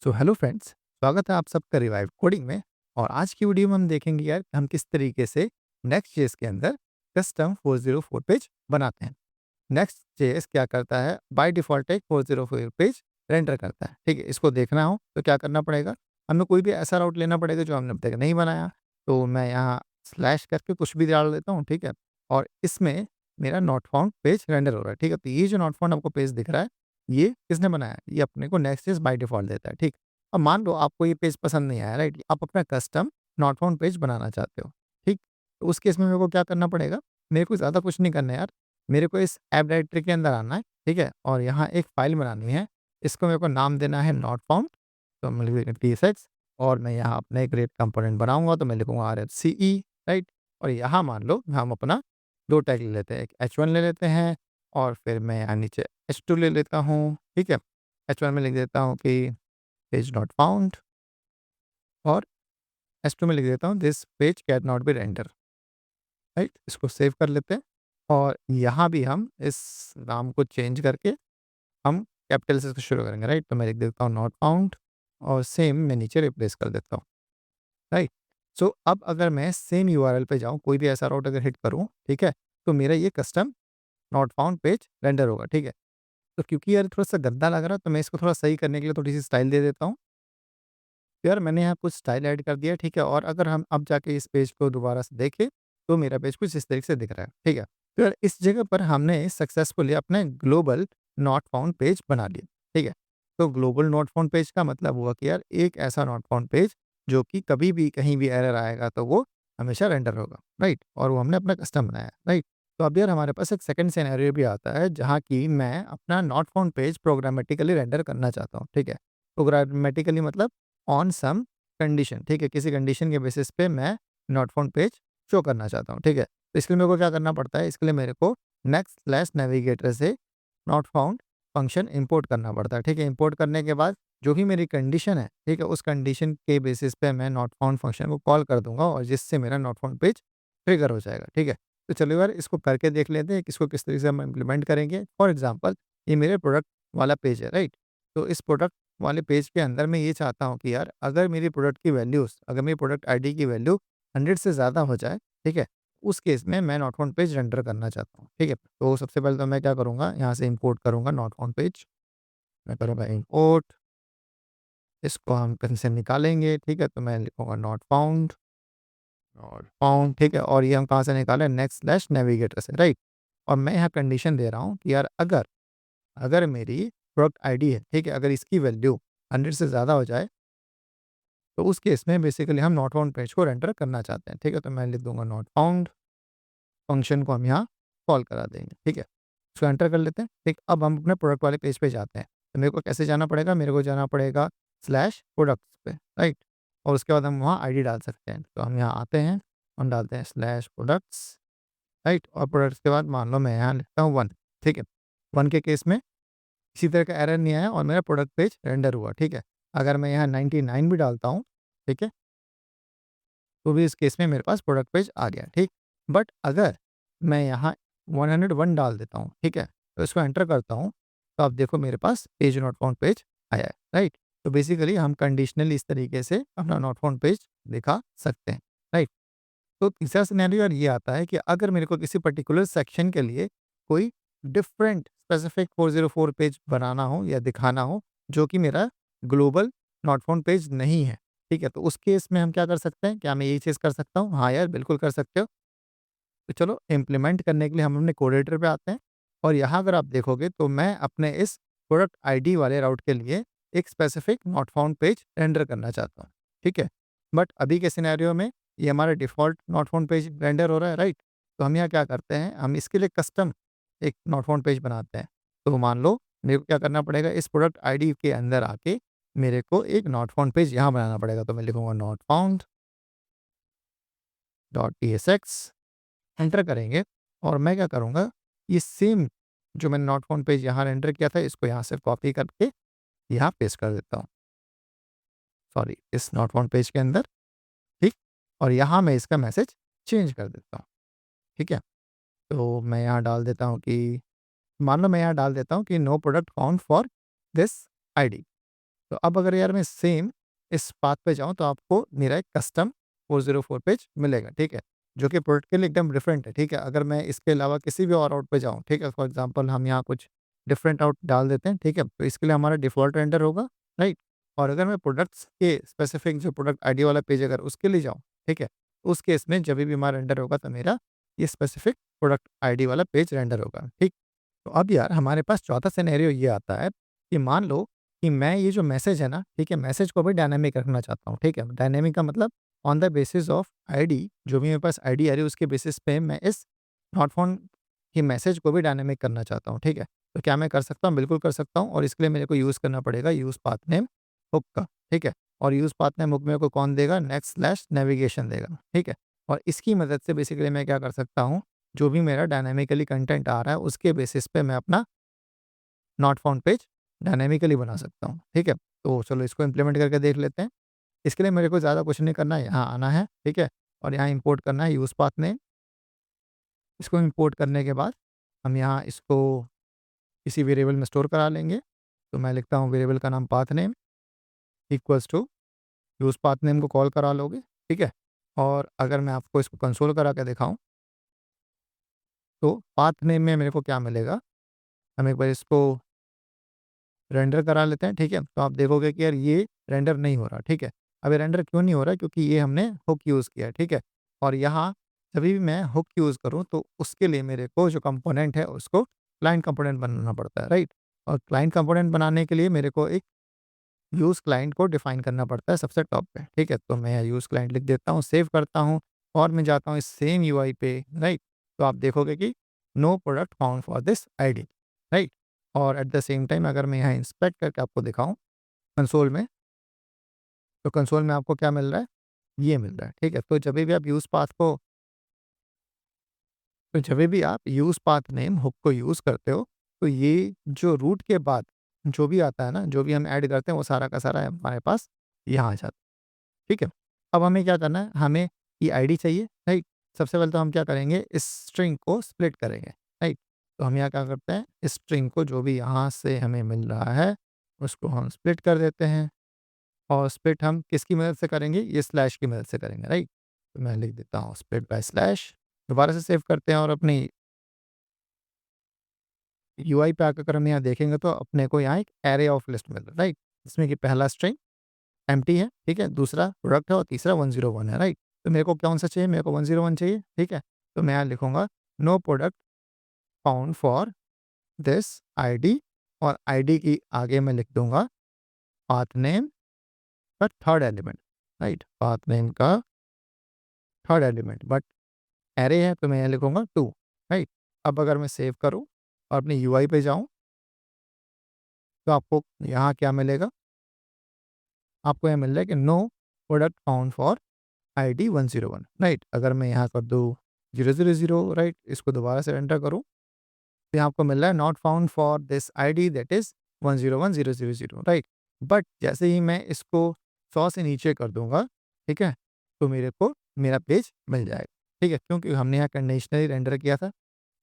So hello friends, स्वागत है आप सबका रिवाइव कोडिंग में। और आज की वीडियो में हम देखेंगे यार कि हम किस तरीके से नेक्स्ट जेएस के अंदर कस्टम 404 पेज बनाते हैं। नेक्स्ट जेएस क्या करता है, बाय डिफॉल्ट एक 404 पेज रेंडर करता है। ठीक है, इसको देखना हो तो क्या करना पड़ेगा, हमें कोई भी ऐसा राउट लेना पड़ेगा जो हमने अब तक नहीं बनाया। तो मैं यहाँ स्लैश करके कुछ भी डाल देता हूँ। ठीक है, और इसमें मेरा नॉट फाउंड पेज रेंडर हो रहा है। ठीक है, तो ये जो नॉट फाउंड आपको पेज दिख रहा है, ये किसने बनाया है? ये अपने को नेक्स्ट जेएस बाय डिफॉल्ट देता है। ठीक, अब मान लो आपको ये पेज पसंद नहीं आया, राइट? आप अपना कस्टम नॉट फाउंड पेज बनाना चाहते हो। ठीक, तो उस केस में मेरे को क्या करना पड़ेगा, मेरे को ज़्यादा कुछ नहीं करना है यार। मेरे को इस ऐप डायरेक्टरी के अंदर आना है। ठीक है, और यहाँ एक फाइल बनानी है। इसको मेरे को नाम देना है नॉट फाउंड। तो मैं लिख देंगे TSX, और मैं यहाँ अपना एक रेट कंपोनेंट बनाऊंगा तो मैं लिखूंगा RFCE, राइट? और यहाँ मान लो हम अपना दो टैग ले लेते हैं, एक H1 ले लेते हैं और फिर मैं यहाँ नीचे H2 ले लेता हूँ। ठीक है, H1 में लिख देता हूँ कि पेज नॉट फाउंड, और H2 में लिख देता हूँ this page can not be render, right? इसको सेव कर लेते हैं, और यहाँ भी हम इस नाम को चेंज करके हम कैपिटल से इसको शुरू करेंगे, राइट? तो मैं लिख देता हूँ नॉट फाउंड, और सेम मैं नीचे रिप्लेस कर देता हूँ, राइट? सो अब अगर मैं सेम यूआरएल पे जाऊँ, कोई भी ऐसा राउट अगर हिट करूँ, ठीक है, तो मेरा ये custom not found page render होगा। ठीक है, तो क्योंकि यार थोड़ा सा गंदा लग रहा है, तो मैं इसको थोड़ा सही करने के लिए थोड़ी सी स्टाइल दे देता हूँ। तो यार मैंने यहाँ कुछ स्टाइल ऐड कर दिया, ठीक है, और अगर हम अब जाके इस पेज को दोबारा से देखें, तो मेरा पेज कुछ इस तरीके से दिख रहा है। ठीक है, तो यार इस जगह पर हमने सक्सेसफुली अपने ग्लोबल नॉट फाउंड पेज बना लिया। ठीक है, तो ग्लोबल नॉट फाउंड पेज का मतलब हुआ कि यार एक ऐसा नॉट फाउंड पेज जो कि कभी भी कहीं भी एरर आएगा तो वो हमेशा रेंडर होगा, राइट? और वो हमने अपना कस्टम बनाया, राइट? तो अब यार हमारे पास एक सेकंड सिनेरियो भी आता है जहाँ की मैं अपना not found page programmatically render करना चाहता हूँ। ठीक है, प्रोग्रामेटिकली मतलब ऑन सम कंडीशन। ठीक है, किसी कंडीशन के बेसिस पे मैं नॉट फाउंड पेज शो करना चाहता हूँ। ठीक है, तो इसके लिए मेरे को क्या करना पड़ता है, इसके लिए मेरे को नेक्स्ट स्लैश नेविगेटर से नॉट फाउंड फंक्शन इंपोर्ट करना पड़ता है। ठीक है, इंपोर्ट करने के बाद जो भी मेरी कंडीशन है, ठीक है, उस कंडीशन के बेसिस पे मैं नॉट फाउंड फंक्शन को कॉल कर दूंगा, और जिससे मेरा नॉट फाउंड पेज ट्रिगर हो जाएगा। ठीक है, तो चलो यार इसको करके देख लेते हैं कि इसको किस तरीके से हम इम्प्लीमेंट करेंगे। फॉर एग्जाम्पल, ये मेरे प्रोडक्ट वाला पेज है, राइट? तो इस प्रोडक्ट वाले पेज के अंदर मैं ये चाहता हूँ कि यार अगर मेरी प्रोडक्ट की वैल्यूज़, अगर मेरी प्रोडक्ट आईडी की वैल्यू 100 से ज़्यादा हो जाए, ठीक है, उस केस में मैं नॉट फाउंड पेज रेंडर करना चाहता हूँ। ठीक है, तो सबसे पहले तो मैं क्या करूँगा, यहाँ से इंपोर्ट करूँगा नॉट फाउंड पेज। मैं करूँगा इंपोर्ट, इसको हम कहीं से निकालेंगे। ठीक है, तो मैं लिखूँगा नॉट फाउंड, ठीक है, और ये हम कहाँ से निकालें, नेक्स्ट स्लैश नेविगेटर से, राइट? और मैं यहाँ कंडीशन दे रहा हूँ कि यार अगर अगर मेरी प्रोडक्ट आईडी है, ठीक है, अगर इसकी वैल्यू 100 से ज़्यादा हो जाए, तो उस केस में बेसिकली हम नॉट फाउंड पेज को रेंडर करना चाहते हैं। ठीक है, तो मैं लिख दूंगा नॉट फाउंड, फंक्शन को हम यहाँ कॉल करा देंगे। ठीक है, इसको एंटर कर लेते हैं। ठीक, अब हम अपने प्रोडक्ट वाले पेज पे जाते हैं। तो मेरे को कैसे जाना पड़ेगा, मेरे को जाना पड़ेगा स्लैश प्रोडक्ट्स पे, राइट? और उसके बाद हम वहाँ आईडी डाल सकते हैं। तो हम यहाँ आते हैं, हम डालते हैं स्लैश प्रोडक्ट्स, राइट? और प्रोडक्ट्स के बाद मान लो मैं यहाँ लिखता हूँ 1। ठीक है, 1 के केस में किसी तरह का एरर नहीं आया और मेरा प्रोडक्ट पेज रेंडर हुआ। ठीक है, अगर मैं यहाँ 99 भी डालता हूँ, ठीक है, तो भी इस केस में मेरे पास प्रोडक्ट पेज आ गया। ठीक, बट अगर मैं यहाँ 101 डाल देता हूँ, ठीक है, तो इसको एंटर करता हूँ, तो आप देखो मेरे पास पेज नॉट फाउंड पेज आया है, राइट? तो बेसिकली हम कंडीशनली इस तरीके से अपना नॉट फाउंड पेज दिखा सकते हैं, राइट? तो तीसरा सिनेरियो यार ये आता है कि अगर मेरे को किसी पर्टिकुलर सेक्शन के लिए कोई डिफरेंट स्पेसिफिक 404 पेज बनाना हो या दिखाना हो, जो कि मेरा ग्लोबल नॉट फाउंड पेज नहीं है, ठीक है, तो उस केस में हम क्या कर सकते हैं, क्या मैं यही चीज़ कर सकता हूँ? हाँ यार, बिल्कुल कर सकते हो। तो चलो इम्प्लीमेंट करने के लिए हम अपने कोड एडिटर पे आते हैं, और यहाँ अगर आप देखोगे तो मैं अपने इस प्रोडक्ट आईडी वाले राउट के लिए एक specific not found page render करना चाहता हूँ, ठीक है? बट अभी के सिनेरियो में ये हमारा default not found page render हो रहा है, राइट? तो हम यहाँ क्या करते हैं, हम इसके लिए कस्टम एक नॉट फाउंड पेज बनाते हैं। तो मान लो मेरे को क्या करना पड़ेगा, इस प्रोडक्ट आईडी के अंदर आके मेरे को एक नॉट फाउंड पेज यहाँ बनाना पड़ेगा। तो मैं लिखूँगा not found dot TSX, enter करेंगे, और मैं क्या करूँगा, ये सेम जो मैंने नॉट फाउंड पेज यहाँ एंटर किया था, इसको यहाँ से कॉपी करके यहाँ पेस्ट कर देता हूँ। सॉरी, इस नॉट फाउंड पेज के अंदर, ठीक? और यहाँ मैं इसका मैसेज चेंज कर देता हूँ, ठीक है? तो मैं यहाँ डाल देता हूँ कि मान लो मैं यहाँ डाल देता हूँ कि no product found for this ID, तो अब अगर यार मैं सेम इस पाथ पे जाऊँ तो आपको मेरा एक कस्टम 404 पेज मिलेगा, ठीक है? जो कि प्रोडक्ट के लिए एकदम डिफरेंट है, ठीक है? अगर मैं इसके अलावा किसी भी और आउट पे जाऊँ, ठीक है? फॉर एग्ज़ाम्पल हम यहाँ कुछ डिफरेंट आउट डाल देते हैं, ठीक है? तो इसके लिए हमारा डिफ़ॉल्ट रेंडर होगा, राइट? और अगर मैं प्रोडक्ट्स के स्पेसिफिक जो प्रोडक्ट आईडी वाला पेज अगर उसके लिए जाऊँ, ठीक है? तो उस केस में जभी भी हमारा रेंडर होगा तो मेरा ये स्पेसिफिक प्रोडक्ट आईडी वाला पेज रेंडर होगा, ठीक? तो अब यार हमारे पास चौथा सिनेरियो ये आता है कि मान लो कि मैं ये जो मैसेज है ना, ठीक है? मैसेज को भी डायनामिक रखना चाहता हूँ, ठीक है? डायनामिक का मतलब on the basis of ID, जो भी मेरे पास आईडी आ रही है उसके बेसिस पे मैं इस नॉट फाउंड की मैसेज को भी डायनामिक करना चाहता हूँ, ठीक है? तो क्या मैं कर सकता हूँ? बिल्कुल कर सकता हूँ और इसके लिए मेरे को यूज़ करना पड़ेगा यूज़ पाथ नेम हुक का, ठीक है? और यूज़ पाथ नेम हुक मेरे को कौन देगा? नेक्स्ट स्लैश नेविगेशन देगा, ठीक है? और इसकी मदद से बेसिकली मैं क्या कर सकता हूँ? जो भी मेरा डायनामिकली कंटेंट आ रहा है उसके बेसिस पे मैं अपना नॉट फाउंड पेज डायनामिकली बना सकता हूँ, ठीक है? तो चलो इसको इम्प्लीमेंट करके देख लेते हैं। इसके लिए मेरे को ज़्यादा कुछ नहीं करना है, यहाँ आना है, ठीक है? और यहाँ इम्पोर्ट करना है यूज़ पाथ नेम। इसको इम्पोर्ट करने के बाद हम यहाँ इसको किसी वेरिएबल में स्टोर करा लेंगे। तो मैं लिखता हूँ वेरिएबल का नाम path name equals to use path name को कॉल करा लोगे, ठीक है? और अगर मैं आपको इसको कंसोल करा के दिखाऊँ, तो पाथ नेम में मेरे को क्या मिलेगा? हम एक बार इसको रेंडर करा लेते हैं, ठीक है? तो आप देखोगे कि यार ये रेंडर नहीं हो रहा, ठीक है? अब ये रेंडर क्यों नहीं हो रहा है? क्योंकि ये हमने हुक यूज़ किया है, ठीक है? और यहाँ जभी भी मैं हुक यूज़ करूँ तो उसके लिए मेरे को जो कंपोनेंट है उसको क्लाइंट कंपोनेंट बनाना पड़ता है, राइट? और क्लाइंट कंपोनेंट बनाने के लिए मेरे को एक यूज़ क्लाइंट को डिफाइन करना पड़ता है सबसे टॉप पे, ठीक है? तो मैं यूज़ क्लाइंट लिख देता हूँ, सेव करता हूँ और मैं जाता हूँ इस सेम यूआई पे, राइट? तो आप देखोगे कि no product found for this ID, right? और एट द सेम टाइम अगर मैं यहाँ इंस्पेक्ट करके आपको दिखाऊँ कंसोल में, तो कंसोल में आपको क्या मिल रहा है? ये मिल रहा है, ठीक है? तो जभी भी आप यूज़ पाथ नेम हुक को यूज़ करते हो, तो ये जो रूट के बाद जो भी आता है ना, जो भी हम ऐड करते हैं वो सारा का सारा हमारे पास यहाँ आ जाता है, ठीक है? अब हमें क्या करना है? हमें ये आईडी चाहिए, राइट? सबसे पहले तो हम क्या करेंगे? इस स्ट्रिंग को स्प्लिट करेंगे, राइट? तो हम यहाँ क्या करते हैं? इस स्ट्रिंग को जो भी यहाँ से हमें मिल रहा है, उसको हम स्प्लिट कर देते हैं और स्प्लिट हम किसकी मदद से करेंगे? ये स्लैश की मदद से करेंगे, राइट? तो मैं लिख देता हूँ स्प्लिट बाय स्लैश। दोबारा से सेव करते हैं और अपनी यूआई पे आकर हम यहाँ देखेंगे तो अपने को यहाँ एक एरे ऑफ लिस्ट मिल रहा है, राइट? जिसमें कि पहला स्ट्रिंग एम्प्टी है, ठीक है? दूसरा प्रोडक्ट है और तीसरा 101 है, राइट? तो मेरे को कौन-सा चाहिए? मेरे को 101 चाहिए, ठीक है? तो मैं यहाँ लिखूँगा no product found for this ID और आईडी की आगे मैं लिख दूँगा पाथ नेम का third element, right? Path name का थर्ड एलिमेंट बट एरे है तो मैं यहाँ लिखूँगा 2, राइट? अब अगर मैं सेव करूँ और अपनी यूआई पे जाऊँ, तो आपको यहाँ क्या मिलेगा? आपको यहाँ मिल रहा है कि no product found for ID 101, right? अगर मैं यहाँ कर दूँ 000, राइट? इसको दोबारा से एंटर करूँ, तो यहाँ आपको मिल रहा है not found for this ID that is 101000, right? But जैसे ही मैं इसको 100 से नीचे कर दूँगा, ठीक है? तो मेरे को मेरा पेज मिल जाएगा, ठीक है? क्योंकि हमने यहाँ कंडीशनली रेंडर किया था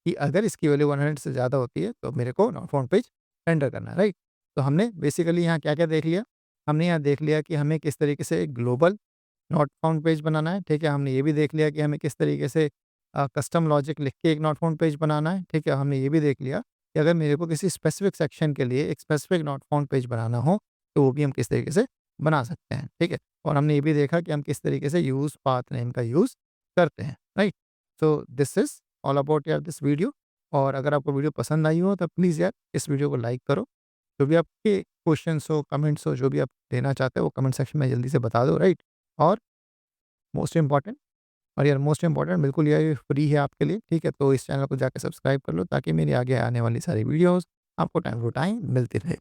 कि अगर इसकी वैल्यू 100 से ज़्यादा होती है, तो मेरे को नॉट फाउंड पेज रेंडर करना है, राइट? तो हमने बेसिकली यहाँ क्या-क्या देख लिया? हमने यहाँ देख लिया कि हमें किस तरीके से एक ग्लोबल नॉट फाउंड पेज बनाना है, ठीक है? हमने ये भी देख लिया कि हमें किस तरीके से कस्टम लॉजिक लिख के एक नॉट फाउंड पेज बनाना है, ठीक है? हमने ये भी देख लिया कि अगर मेरे को किसी स्पेसिफिक सेक्शन के लिए एक स्पेसिफिक नॉट फाउंड पेज बनाना हो, तो वो भी हम किस तरीके से बना सकते हैं, ठीक है? और हमने ये भी देखा कि हम किस तरीके से यूज़ पाथ नेम का यूज़ करते हैं, right? So this is all about यार दिस वीडियो। और अगर आपको वीडियो पसंद आई हो तो प्लीज़ यार इस वीडियो को लाइक करो। जो भी आपके क्वेश्चंस हो, कमेंट्स हो, जो भी आप देना चाहते हो वो कमेंट सेक्शन में जल्दी से बता दो, राइट? और मोस्ट इम्पोर्टेंट मोस्ट इम्पोर्टेंट बिल्कुल ये फ्री है आपके लिए, ठीक है? तो इस चैनल को जाके सब्सक्राइब कर लो ताकि मेरी आगे आने वाली सारी वीडियोज़ आपको टाइम टू टाइम मिलती रहे।